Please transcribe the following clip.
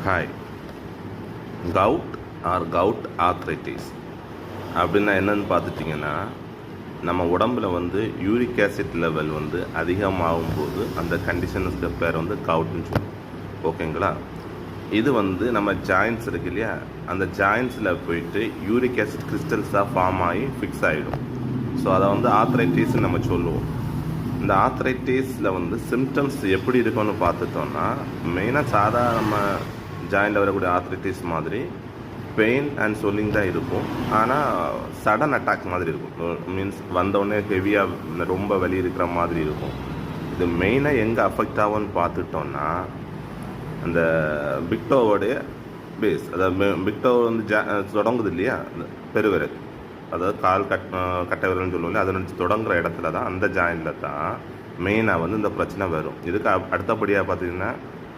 Hi. Gout or gout arthritis அப்படின்னா என்னன்னு பார்த்துட்டிங்கன்னா, நம்ம உடம்பில் யூரிக் ஆசிட் லெவல் அதிகமாகும் போது அந்த கண்டிஷனுக்கு பேர் கவுட்னு சொல்லுவோம். ஓகேங்களா? இது நம்ம ஜாயின்ட்ஸ் இருக்கு இல்லையா, அந்த ஜாயின்ட்ஸில் போயிட்டு யூரிக் ஆசிட் கிறிஸ்டல்ஸாக ஃபார்ம் ஆகி ஃபிக்ஸ் ஆகிடும். ஸோ அதை ஆர்த்ரைட்டிஸ்ன்னு நம்ம சொல்லுவோம். இந்த ஆர்த்ரைட்டிஸில் சிம்டம்ஸ் எப்படி இருக்குன்னு பார்த்துட்டோம்னா, மெயினாக சாதாரண நம்ம ஜாயிண்டில் வரக்கூடிய ஆர்த்ரைட்டிஸ் மாதிரி பெயின் அண்ட் சொல்லிங் தான் இருக்கும். ஆனால் சடன் அட்டாக் மாதிரி இருக்கும். மீன்ஸ் வந்தோடனே ஹெவியாக ரொம்ப வலி இருக்கிற மாதிரி இருக்கும். இது மெயினாக எங்கே அஃபெக்ட் ஆகும்னு பார்த்துட்டோம்னா, அந்த பிக்டோவோடைய பேஸ், அதாவது பிக்டோ தொடங்குது இல்லையா, பெருவிரல், அதாவது கால் கட்டை விரல்னு சொல்லுவோம், அதை தொடங்குற இடத்துல தான், அந்த ஜாயிண்டில் தான் மெயினாக இந்த பிரச்சனை வரும். இதுக்கு அடுத்தபடியாக பார்த்தீங்கன்னா